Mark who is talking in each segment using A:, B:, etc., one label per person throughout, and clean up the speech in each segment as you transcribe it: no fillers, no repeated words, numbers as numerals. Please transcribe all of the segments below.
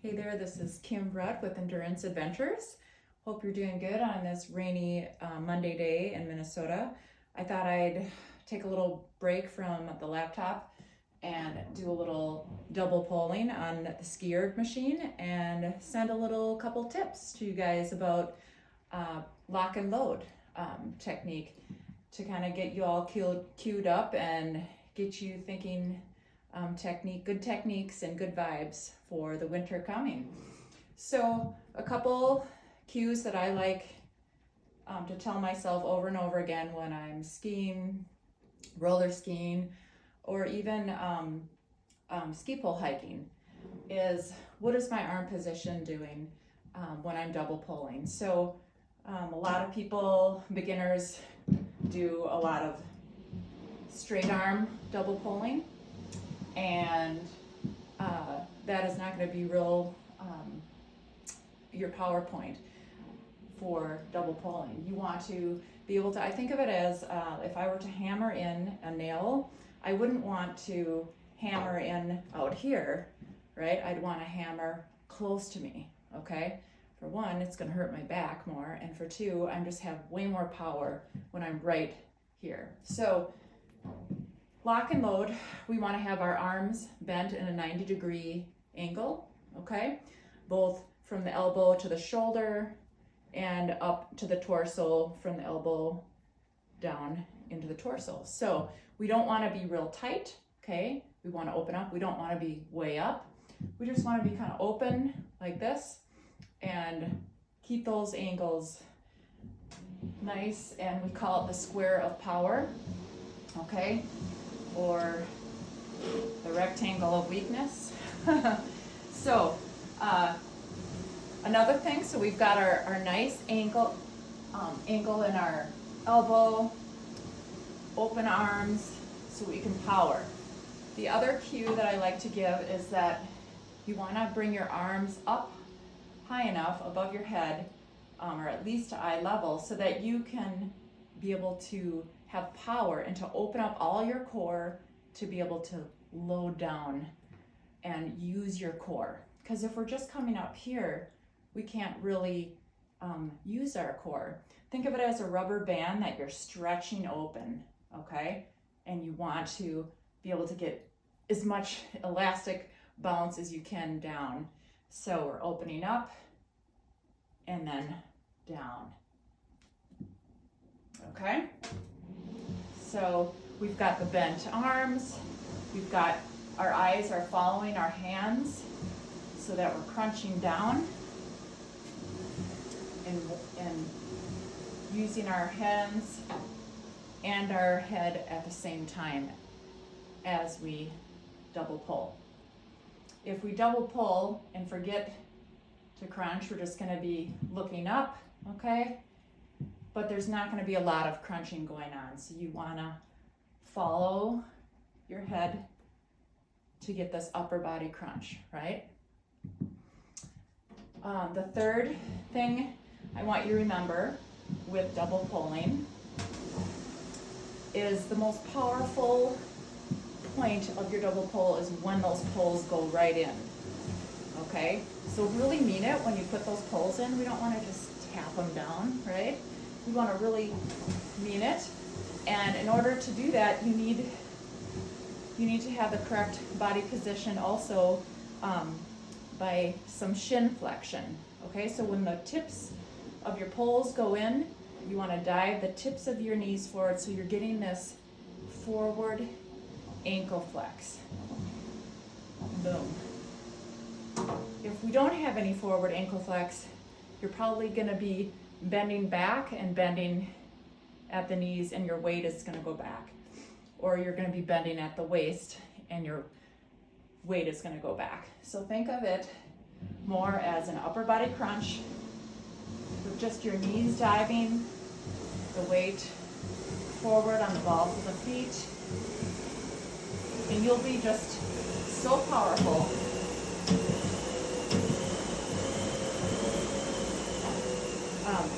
A: Hey there, this is Kim Rudd with Endurance Adventures. Hope you're doing good on this rainy Monday day in Minnesota. I thought I'd take a little break from the laptop and do a little double polling on the ski erg machine and send a little couple tips to you guys about lock and load technique to kind of get you all queued up and get you thinking good techniques and good vibes for the winter coming. So a couple cues that I like to tell myself over and over again when I'm skiing, roller skiing, or even ski pole hiking is, what is my arm position doing when I'm double poling? So a lot of people, beginners, do a lot of straight arm double poling, and that is not going to be real your PowerPoint for double poling. You want to be able to, I think of it as if I were to hammer in a nail, I wouldn't want to hammer in out here, right? I'd want to hammer close to me, okay? For one, it's going to hurt my back more, and for two, I just have way more power when I'm right here. So lock and load, we want to have our arms bent in a 90-degree angle, okay? Both from the elbow to the shoulder and up to the torso, from the elbow down into the torso. So we don't want to be real tight, okay? We want to open up. We don't want to be way up. We just want to be kind of open like this and keep those angles nice, and we call it the square of power, okay? Or the rectangle of weakness. So another thing, so we've got our nice angle in our elbow, open arms, so we can power. The other cue that I like to give is that you want to bring your arms up high enough above your head, or at least to eye level, so that you can be able to have power and to open up all your core to be able to load down and use your core. Because if we're just coming up here, we can't really use our core. Think of it as a rubber band that you're stretching open, okay? And you want to be able to get as much elastic bounce as you can down. So we're opening up and then down, okay? So we've got the bent arms, we've got our eyes are following our hands so that we're crunching down and using our hands and our head at the same time as we double pull. If we double pull and forget to crunch, we're just going to be looking up, okay? But there's not going to be a lot of crunching going on. So you want to follow your head to get this upper body crunch, right? The third thing I want you to remember with double pulling is the most powerful point of your double pull is when those pulls go right in, okay? So really mean it when you put those pulls in. We don't want to just tap them down, right? We want to really mean it, and in order to do that, you need to have the correct body position also by some shin flexion. Okay, so when the tips of your poles go in, you want to dive the tips of your knees forward, so you're getting this forward ankle flex. Boom. If we don't have any forward ankle flex, you're probably going to be bending back and bending at the knees, and your weight is going to go back. Or you're going to be bending at the waist and your weight is going to go back. So think of it more as an upper body crunch with just your knees diving, the weight forward on the balls of the feet, and you'll be just so powerful.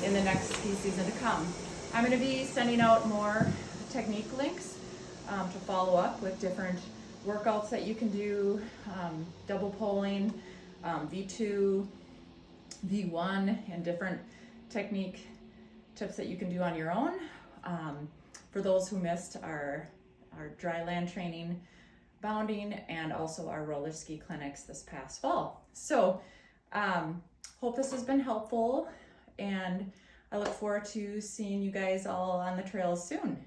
A: In the next ski season to come. I'm going to be sending out more technique links to follow up with different workouts that you can do, double polling, V2, V1, and different technique tips that you can do on your own. For those who missed our dry land training, bounding, and also our roller ski clinics this past fall. So hope this has been helpful, and I look forward to seeing you guys all on the trails soon.